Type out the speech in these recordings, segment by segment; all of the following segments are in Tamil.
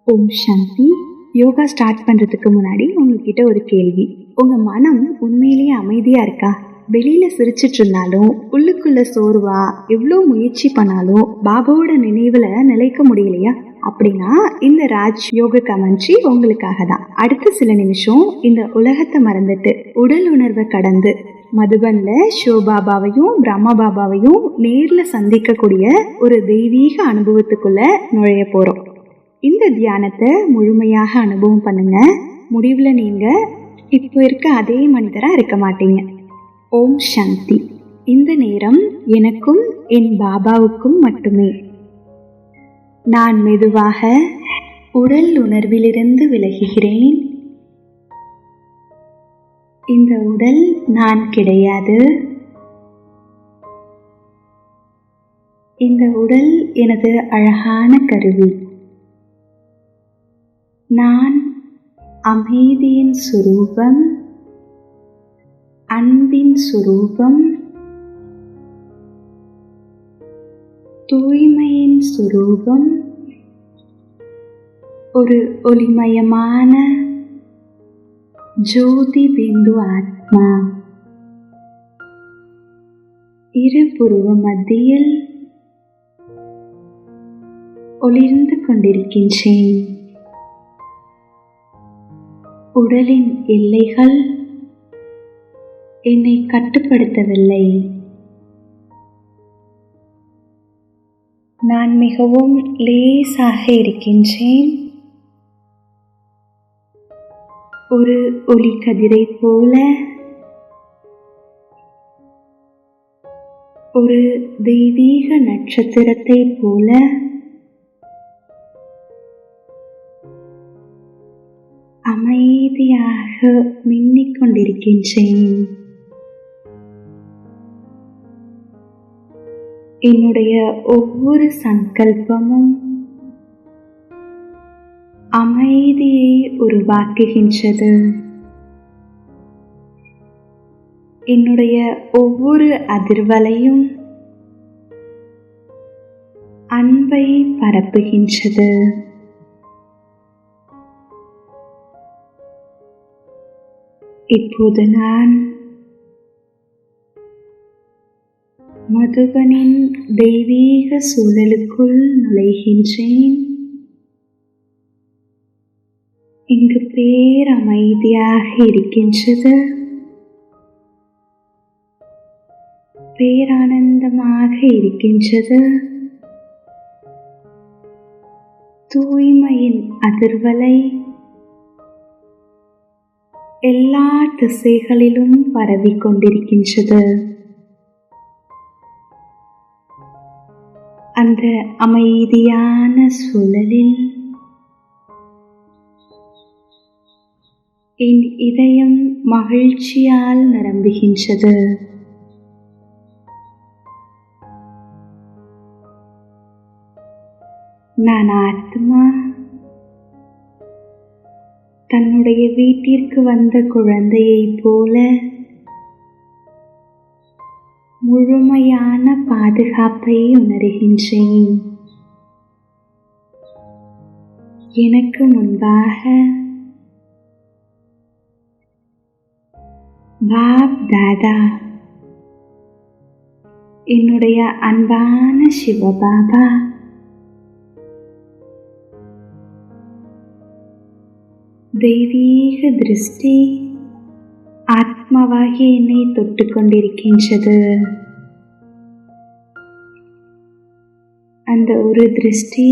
ஓம் சாந்தி. யோகா ஸ்டார்ட் பண்ணுறதுக்கு முன்னாடி உங்ககிட்ட ஒரு கேள்வி. உங்கள் மனம் உண்மையிலேயே அமைதியாக இருக்கா? வெளியில் சிரிச்சிட்டு இருந்தாலும் உள்ளுக்குள்ள சோர்வா எவ்வளோ முயற்சி பண்ணாலும் பாபாவோட நினைவில் நிலைக்க முடியலையா? அப்படின்னா இந்த ராஜ் யோக கமெண்ட்ரி உங்களுக்காக தான். அடுத்த சில நிமிஷம் இந்த உலகத்தை மறந்துட்டு உடல் உணர்வை கடந்து மதுபன்ல ஷோபாபாவையும் பிரம்மா பாபாவையும் நேர்ல சந்திக்கக்கூடிய ஒரு தெய்வீக அனுபவத்துக்குள்ள நுழைய போறோம். இந்த தியானத்தை முழுமையாக அனுபவம் பண்ணுங்க. முடிவுல நீங்க இப்போ இருக்க அதே மனிதரா இருக்க மாட்டீங்க. ஓம் சாந்தி. இந்த நேரம் எனக்கும் என் பாபாவுக்கும் மட்டுமே. நான் மெதுவாக உடல் உணர்விலிருந்து விலகுகிறேன். இந்த உடல் நான் கிடையாது. இந்த உடல் எனது அழகான கருவி. நான் அமைதியின் சுரூபம், அன்பின் சுரூபம், தூய்மையின் சுரூபம், ஒரு ஒளிமயமான ஜோதி பிந்து ஆத்மா. இரு புருவ மத்தியில் ஒளிர்ந்து கொண்டிருக்கின்றேன். உடலின் எல்லைகள் என்னை கட்டுப்படுத்தவில்லை. நான் மிகவும் லேசாக இருக்கின்றேன். ஒரு ஒளி கதிரை போல, ஒரு தெய்வீக நட்சத்திரத்தை போல அமைதியாக மின்னிக் கொண்டிருக்கின்றேன். என்னுடைய ஒவ்வொரு சங்கல்பமும் அமைதியை உருவாக்குகின்றது. என்னுடைய ஒவ்வொரு அதிர்வலையும் அன்பை பரப்புகின்றது. இப்போது நான் மதுபனின் தெய்வீக சூழலுக்குள் நுழைகின்றேன். இங்கு பேரமைதியாக இருக்கின்றது. பேரானந்தமாக இருக்கின்றது. தூய்மையின் அதிர்வலை எல்லா திசைகளிலும் பரவி கொண்டிருக்கின்றது. அந்த அமைதியான சூழலில் என் இதயம் மகிழ்ச்சியால் நிரம்புகின்றது. நான் ஆத்மா தன்னுடைய வீட்டிற்கு வந்த குழந்தையைப் போல முழுமையான பாதுகாப்பை உணர்கின்றேன். எனக்கு முன்பாக பாப் தாதா, என்னுடைய அன்பான சிவபாபா, தெய்வீக திருஷ்டி ஆத்மாவாகி என்னை தொட்டு கொண்டிருக்கின்றது. அந்த ஒரு திருஷ்டி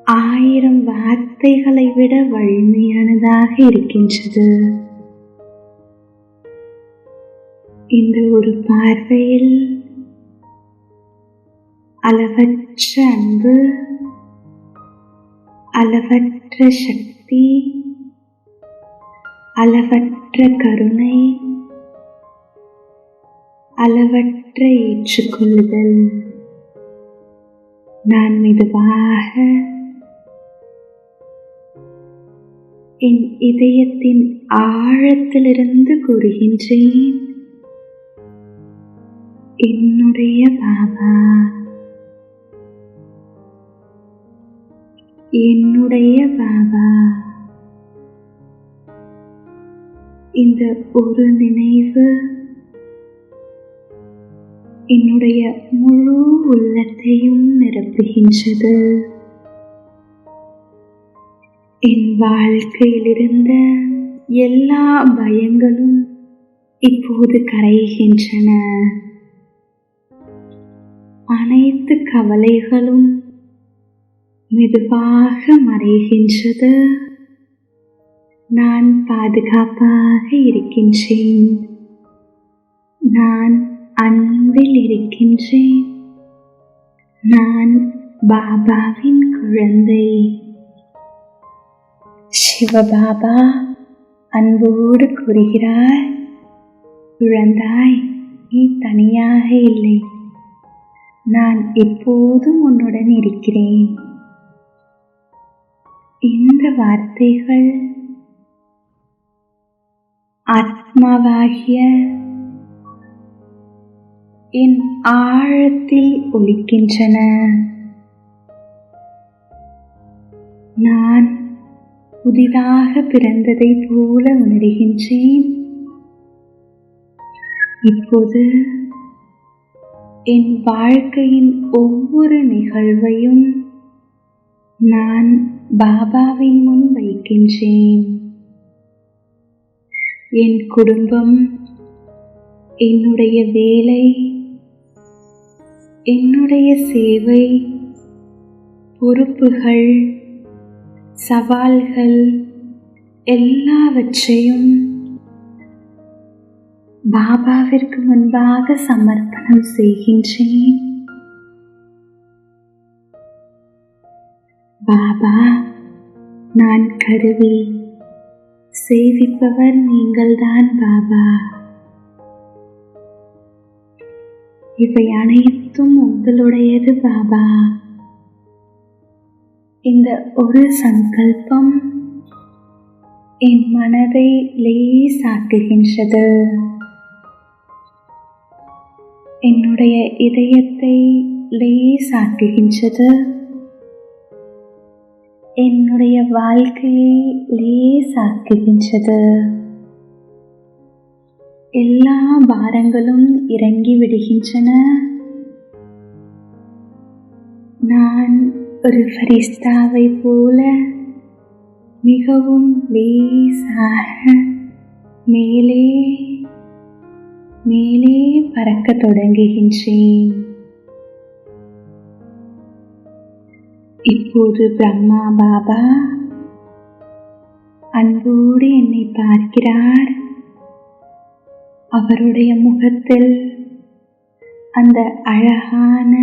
1000 வார்த்தைகளை விட வலிமையானதாக இருக்கின்றது. இந்த ஒரு பார்வையில் அளவற்ற அன்பு, அளவற்ற சக்தி, அளவற்ற கருணை, அளவற்ற ஏற்றுக்கொள்ளுதல். நான் மெதுவாக என் இதயத்தின் ஆழத்திலிருந்து கூறுகின்றேன், என்னுடைய பாபா என்னுடைய பாபா. இந்த ஒரு நினைவு என்னுடைய முழு உள்ளத்தையும் நிரப்புகின்றது. என் வாழ்க்கையில் இருந்த எல்லா பயங்களும் இப்போது கரைகின்றன. அனைத்து கவலைகளும் மெதுவாக மறைகின்றது. நான் பாதுகாப்பாக இருக்கின்றேன். நான் அன்பில் இருக்கின்றேன். நான் பாபாவின் குழந்தை. சிவபாபா அன்போடு கூறுகிறார், குழந்தாய், நீ தனியாக இல்லை. நான் எப்போதும் உன்னுடன் இருக்கிறேன். இந்த வார்த்தைகள் ஆத்மாவாகிய என் ஆழத்தில் ஒலிக்கின்றன. நான் புதிதாக பிறந்ததை போல உணர்கின்றேன். இப்போது என் வாழ்க்கையின் ஒவ்வொரு நிகழ்வையும் நான் பாபாவின் முன் வைக்கின்றேன். என் குடும்பம், என்னுடைய வேலை, என்னுடைய சேவை, பொறுப்புகள், சவால்கள் எல்லாவற்றையும் பாபாவிற்கு முன்பாக சமர்ப்பணம் செய்கின்றேன். பாபா, நான் கருவி, சேவிப்பவர் நீங்கள்தான் பாபா. இவை அனைத்தும் உங்களுடையது பாபா. இந்த ஒரு சங்கல்பம் என் மனதை லேசாக்குகின்றது. என்னுடைய இதயத்தை லேசாக்குகின்றது. என்னுடைய வாழ்க்கையை லேசாக்குகின்றது. எல்லா பாரங்களும் இறங்கி விடுகின்றன. நான் ஒரு ஃபரிஸ்தாவை போல மிகவும் லேசாக மேலே மேலே பறக்க தொடங்குகின்றேன். இப்போது பிரம்மா பாபா அன்போடு என்னை பார்க்கிறார். அவருடைய முகத்தில் அந்த அழகான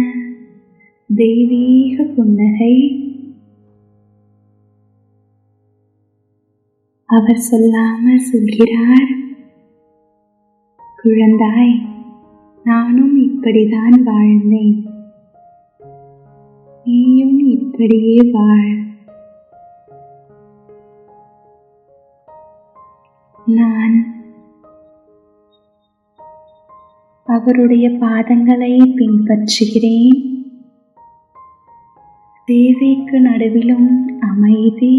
தெய்வீக புன்னகை. அவர் சொல்லாமல் சொல்கிறார், குழந்தாய், நானும் இப்படிதான் வாழ்ந்தேன். நீயும் இப்படியே வாழ். நான் அவருடைய பாதங்களை பின்பற்றுகிறேன். தேவைக்கு நடுவிலும் அமைதி,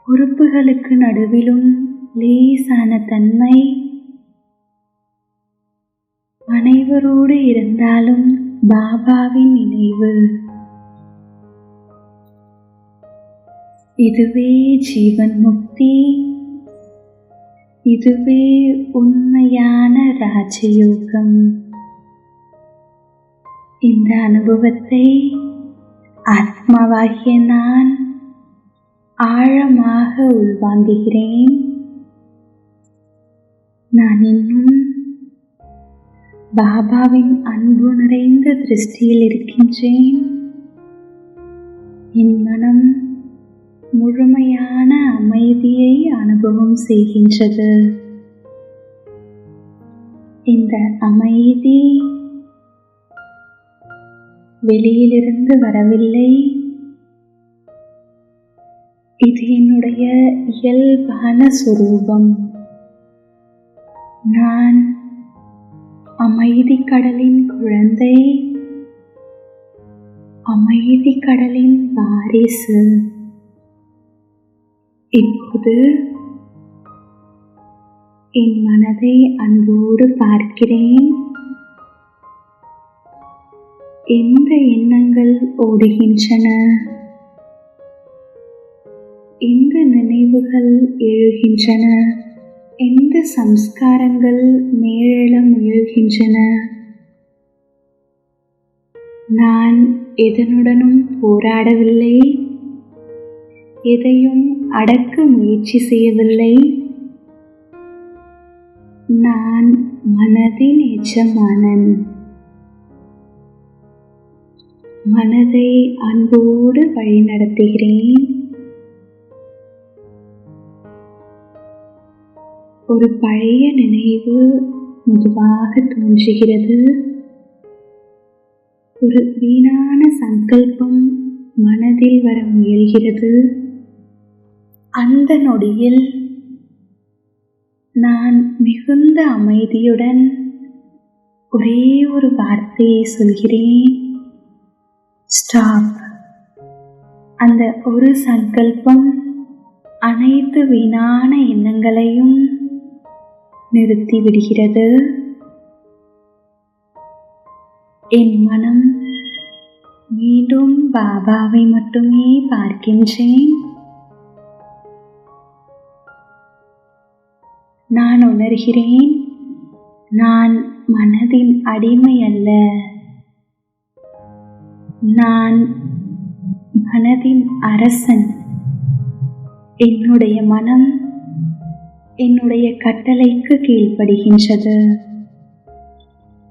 பொறுப்புகளுக்கு நடுவிலும் லேசான தன்மை, அனைவரோடு இருந்தாலும் பாபாவின் நினைவு. இதுவே ஜீவன் முக்தி. இதுவே உண்மையான ராஜயோகம். இந்த அனுபவத்தை ஆத்மாவாகிய நான் ஆழமாக உள்வாங்குகிறேன். நான் இன்னும் பாபாவின் அன்பு நிறைந்த திருஷ்டியில் இருக்கின்றேன். என் மனம் முழுமையான அமைதியை அனுபவம் செய்கின்றது. இந்த அமைதி வெளியிலிருந்து வரவில்லை. இது என்னுடைய இயல்பான சுரூபம். நான் அமைதி கடலின் குழந்தை. அமைதி கடலின் வாரிசு. இப்போது என் மனதை அன்போடு பார்க்கிறேன். எந்த எண்ணங்கள் ஓடுகின்றன, எந்த நினைவுகள் எழுகின்றன, எந்த சம்ஸ்காரங்கள் மேலெழ முயல்கின்றன. நான் எதனுடனும் போராடவில்லை, எதையும் அடக்க முயற்சி செய்யவில்லை. நான் மனதின் எஜமானன். மனதை அன்போடு வழிநடத்துகிறேன். ஒரு பழைய நினைவு மெதுவாக தோன்றுகிறது. ஒரு வீணான சங்கல்பம் மனதில் வர முயல்கிறது. அந்த நொடியில் நான் மிகுந்த அமைதியுடன் ஒரே ஒரு வார்த்தையை சொல்கிறேன், ஸ்டாப். அந்த ஒரு சங்கல்பம் அனைத்து வீணான எண்ணங்களையும் நிறுத்திவிடுகிறது. என் மனம் மீண்டும் பாபாவை மட்டுமே பார்க்கின்றேன். நான் உணர்கிறேன், நான் மனதின் அடிமை அல்ல. நான் மனதின் அரசன். என்னுடைய மனம் என்னுடைய கட்டளைக்கு கீழ்ப்படுகின்றது.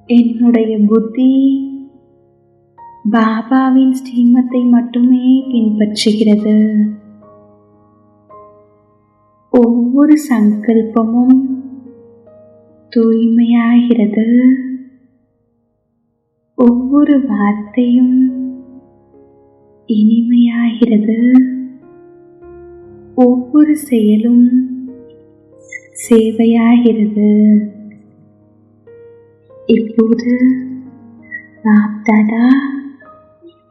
என்னுடைய புத்தி பாபாவின் ஸ்ரீமத்தை மட்டுமே பின்பற்றுகிறது. ஒவ்வொரு சங்கல்பமும் தூய்மையாகிறது. ஒவ்வொரு வார்த்தையும் இனிமையாகிறது. ஒவ்வொரு செயலும் சேவையாகிறது. இப்போது பாப் தாதா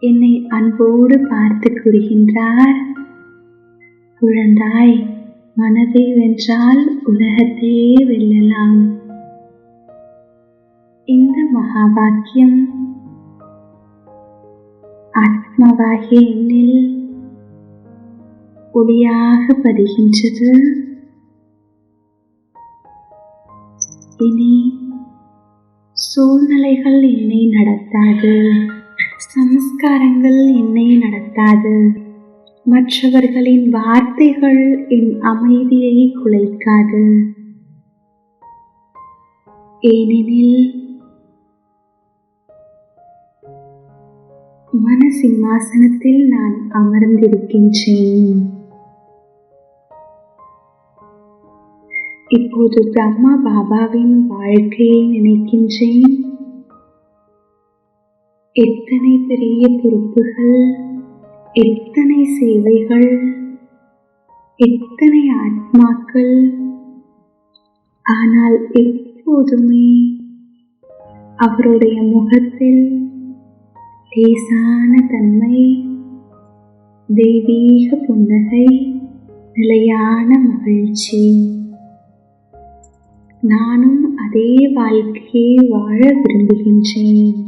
என்னை அன்போடு பார்த்து கூறுகின்றார், குழந்தாய், மனதை வென்றால் உலகத்தையே வெல்லலாம். இந்த மகாபாக்கியம் ஆத்மாவாகிய என்னில் ஒளியாக பதிகின்றது. இனி சூழ்நிலைகள் என்னை நடத்தாது, சம்ஸ்காரங்கள் என்னை நடத்தாது, மற்றவர்களின் வார்த்தைகள் என் அமைதியை குலைக்காது. ஏனெனில் மன சிம்மாசனத்தில் நான் அமர்ந்திருக்கின்றேன். இப்போது பிரம்மா பாபாவின் வாழ்க்கையை நினைக்கின்றேன். எத்தனை பெரிய பொறுப்புகள், எத்தனை சேவைகள், எத்தனை ஆத்மாக்கள். ஆனால் எப்போதுமே அவருடைய முகத்தில் லேசான தன்மை, தெய்வீக புன்னகை, நிலையான மகிழ்ச்சி. நானும் அதே வாழ்க்கையை வாழ விரும்புகின்றேன்.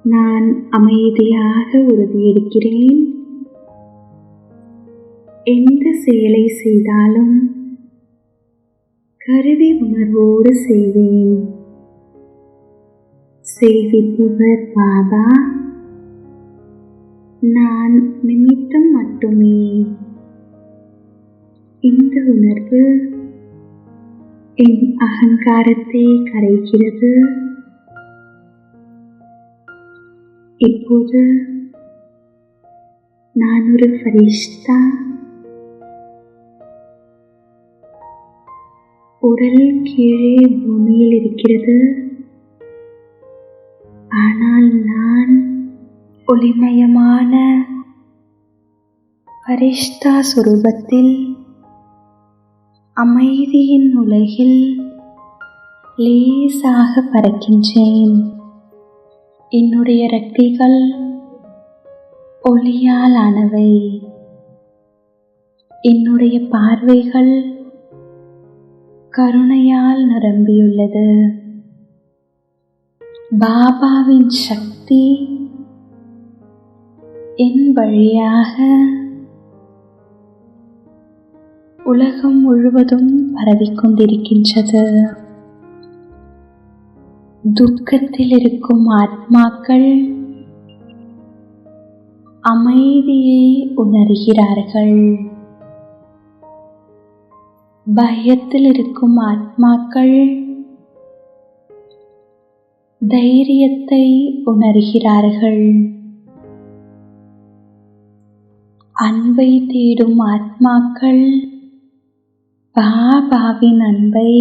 நான் அமைதியாக உறுதியெடுக்கிறேன். எந்த செயலை செய்தாலும் கருவி உணர்வோடு செய்வேன். செய்விப்பவர் பாபா, நான் நிமித்தம் மட்டுமே. இந்த உணர்வு என் அகங்காரத்தை கரைக்கிறது. இப்போது நான் ஒரு ஃபரிஷ்தா. உடல் கீழே பூமியில் இருக்கிறது. ஆனால் நான் ஒளிமயமான ஃபரிஷ்தா சுரூபத்தில் அமைதியின் உலகில் லேசாக பறக்கின்றேன். என்னுடைய இறக்கைகள் ஒளியால் ஆனவை. என்னுடைய பார்வைகள் கருணையால் நிரம்பியுள்ளது. பாபாவின் சக்தி என் வழியாக உலகம் முழுவதும் பரவிக்கொண்டிருக்கின்றது. துக்கத்தில் இருக்கும் ஆத்மாக்கள் அமைதியை உணர்கிறார்கள். பயத்தில் இருக்கும் ஆத்மாக்கள் தைரியத்தை உணர்கிறார்கள். அன்பை தேடும் ஆத்மாக்கள் பாபாவின் அன்பை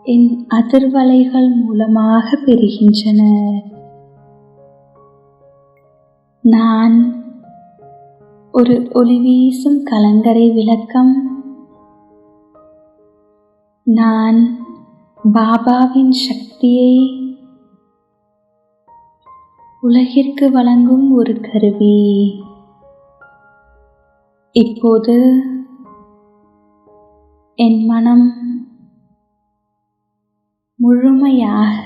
என் அதிர்வலைகள் மூலமாக பெறுகின்றனர். நான் ஒரு ஒளி வீசும் கலங்கரை விளக்கம். நான் பாபாவின் சக்தியை உலகிற்கு வழங்கும் ஒரு கருவி. இப்போது என் மனம் முழுமையாக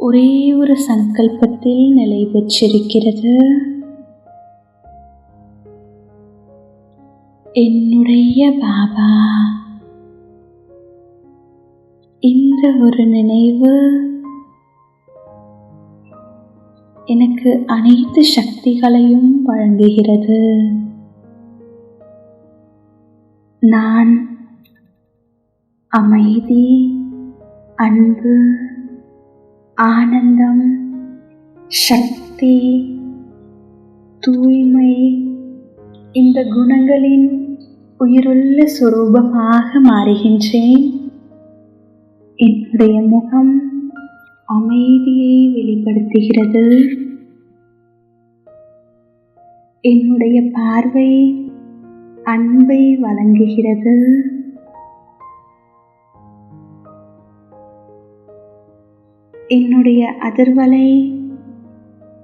ஒரே ஒரு சங்கல்பத்தில் நிலை பெற்றிருக்கிறது. என்னுடைய பாபா, இந்த ஒரு நினைவு எனக்கு அனைத்து சக்திகளையும் வழங்குகிறது. நான் அமைதி, அன்பு, ஆனந்தம், சக்தி, தூய்மை, இந்த குணங்களின் உயிருள்ள சொரூபமாக மாறுகின்றேன். என்னுடைய முகம் அமைதியை வெளிப்படுத்துகிறது. என்னுடைய பார்வை அன்பை வழங்குகிறது. என்னுடைய அதிர்வலை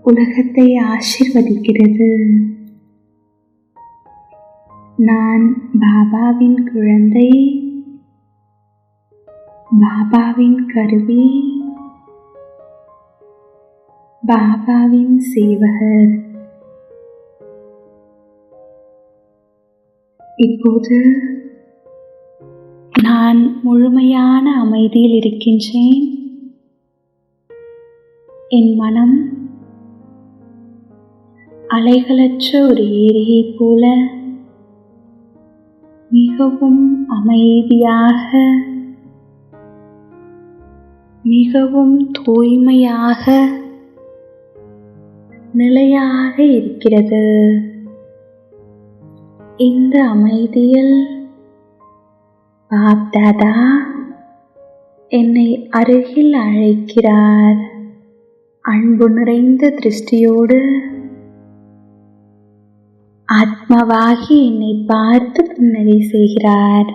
உலகத்தை ஆசீர்வதிக்கிறது. நான் பாபாவின் குழந்தை, பாபாவின் கருவி, பாபாவின் சேவகர். இப்போது நான் முழுமையான அமைதியில் இருக்கின்றேன். என் மனம் அலைகளற்ற ஒரு ஏரியைப் போல மிகவும் அமைதியாக, மிகவும் தூய்மையாக, நிலையாக இருக்கிறது. இந்த அமைதியில் பாப் தாதா என்னை அருகில் அழைக்கிறார். அன்பு நிறைந்த திருஷ்டியோடு ஆத்மாவாகி என்னை பார்த்து புன்னகை செய்கிறார்.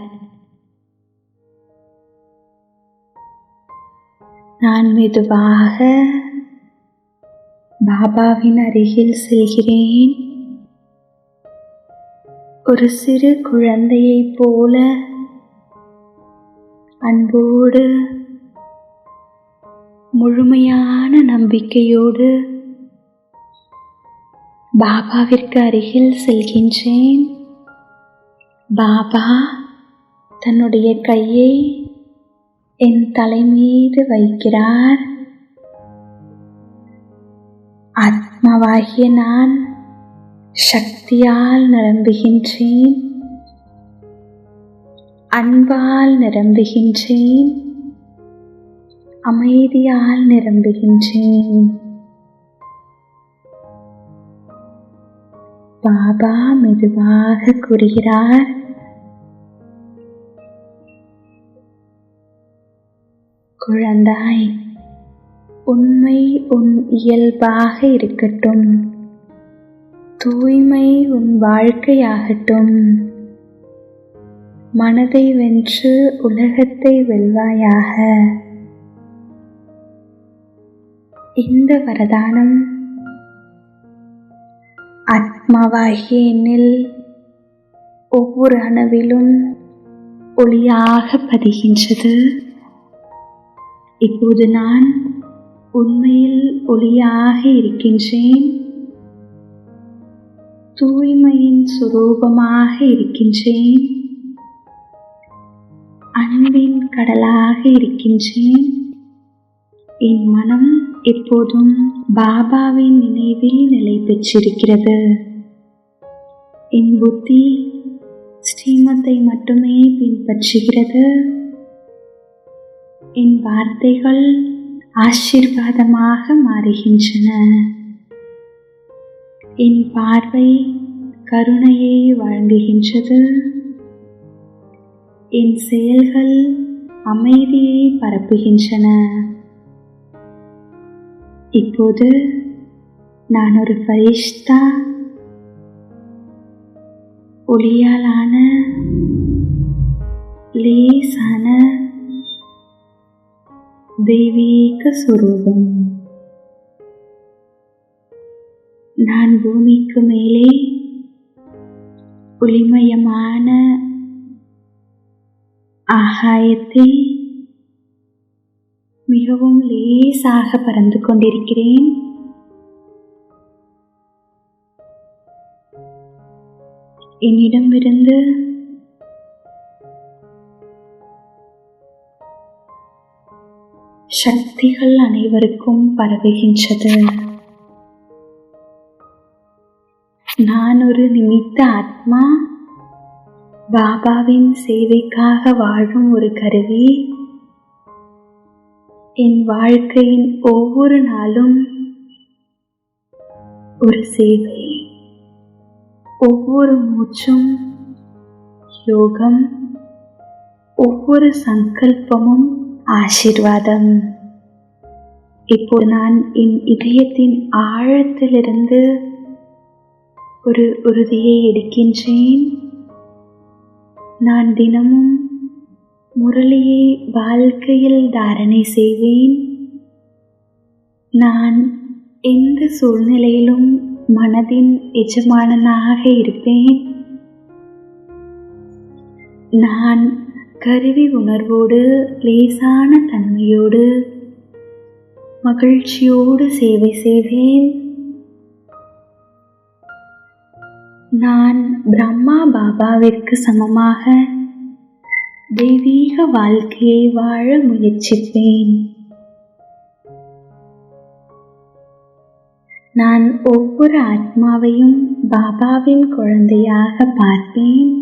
நான் மெதுவாக பாபாவின் அருகில் செல்கிறேன். ஒரு சிறு குழந்தையைப் போல அன்போடு, முழுமையான நம்பிக்கையோடு பாபாவிற்கு அருகில் செல்கின்றேன். பாபா தன்னுடைய கையை என் தலை மீது வைக்கிறார். ஆத்மாவாகிய நான் சக்தியால் நிரம்புகின்றேன், அன்பால் நிரம்புகின்றேன், அமைதியால் நிரம்புகின்றேன். பாபா மெதுவாக கூறுகிறார், குழந்தாய், உண்மை உன் இயல்பாக இருக்கட்டும், தூய்மை உன் வாழ்க்கையாகட்டும். மனதை வென்று உலகத்தை வெல்வாயாக. இந்த வரதானம் ஆத்மாவாகிய என்னில் ஒவ்வொரு அணுவிலும் ஒளியாக பதிகின்றது. இப்போது நான் உண்மையில் ஒளியாக இருக்கின்றேன். தூய்மையின் சுரூபமாக இருக்கின்றேன். அன்பின் கடலாக இருக்கின்றேன். என் மனம் எப்போதும் பாபாவின் நினைவில் நிலை பெற்றிருக்கிறது. என் புத்தி ஸ்ரீமத்தை மட்டுமே பின்பற்றுகிறது. என் வார்த்தைகள் ஆசீர்வாதமாக மாறுகின்றன. என் பார்வை கருணையை வழங்குகின்றது. என் செயல்கள் அமைதியை பரப்புகின்றன. இப்போது நான் ஒரு ஃபரிஷ்தா, ஒளியாலான லேசான தெய்வீக சுரூபம். நான் பூமிக்கு மேலே ஒளிமயமான ஆகாயத்தில் மிகவும் லேசாக பறந்து கொண்டிருக்கிறேன். என்னிடமிருந்து சக்திகள் அனைவருக்கும் பரவுகின்றது. நான் ஒரு நிமித்த ஆத்மா, பாபாவின் சேவைக்காக வாழும் ஒரு கருவி. என் வாழ்க்கையின் ஒவ்வொரு நாளும் ஒரு சேவை. ஒவ்வொரு மூச்சும் யோகம். ஒவ்வொரு சங்கல்பமும் ஆசீர்வாதம். இப்போது நான் என் இதயத்தின் ஆழத்திலிருந்து ஒரு உறுதியை எடுக்கின்றேன். நான் தினமும் முரளியை வாழ்க்கையில் தாரணை செய்வேன். நான் எந்த சூழ்நிலையிலும் மனதின் எஜமானனாக இருப்பேன். நான் கருவி உணர்வோடு, லேசான தன்மையோடு, மகிழ்ச்சியோடு சேவை செய்வேன். நான் பிரம்மா பாபாவிற்கு சமமாக தெய்வீக வாழ்க்கையை வாழ முயற்சிப்பேன். நான் ஒவ்வொரு ஆத்மாவையும் பாபாவின் குழந்தையாக பார்ப்பேன்.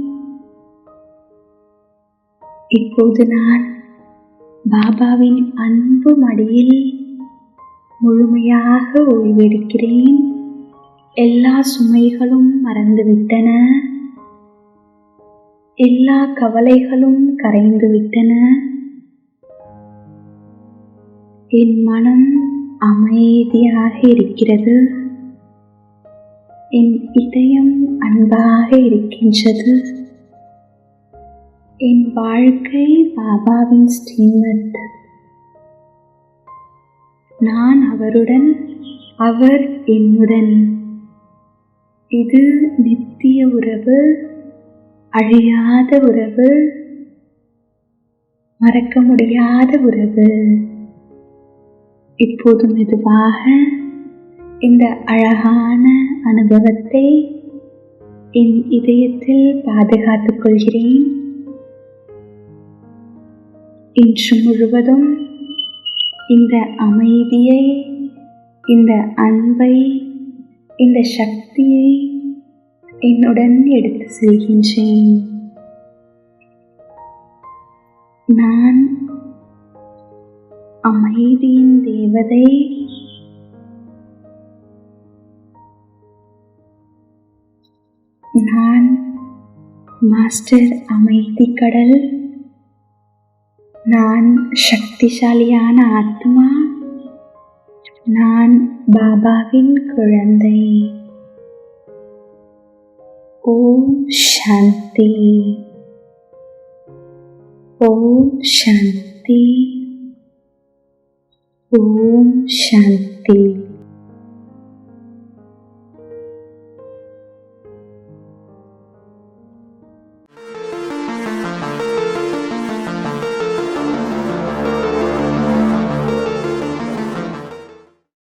இப்போது நான் பாபாவின் அன்பு மடியில் முழுமையாக ஓய்வெடுக்கிறேன். எல்லா சுமைகளும் மறந்துவிட்டன. எல்லா கவலைகளும் கரைந்துவிட்டன. என் மனம் அமைதியாக இருக்கிறது. என் இதயம் அன்பாக இருக்கின்றது. என் வாழ்க்கை பாபாவின் ஸ்ரீமத். நான் அவருடன், அவர் என்னுடன். இது நித்திய உறவு, அழியாத உறவு, மறக்க முடியாத உறவு. இப்போது மெதுவாக இந்த அழகான அனுபவத்தை என் இதயத்தில் பாதுகாத்துக் கொள்கிறேன். இன்று முழுவதும் இந்த அமைதியை, இந்த அன்பை, இந்த சக்தியை என்னுடன் எடுத்து செல்கின்றேன். நான் அமைதியின் தேவதை. நான் மாஸ்டர் அமைதி கடல். நான் சக்திசாலியான ஆத்மா. நான் பாபாவின் குழந்தை. ஓம் சாந்தி. ஓம் சாந்தி. ஓம் சாந்தி. நமஸ்தே.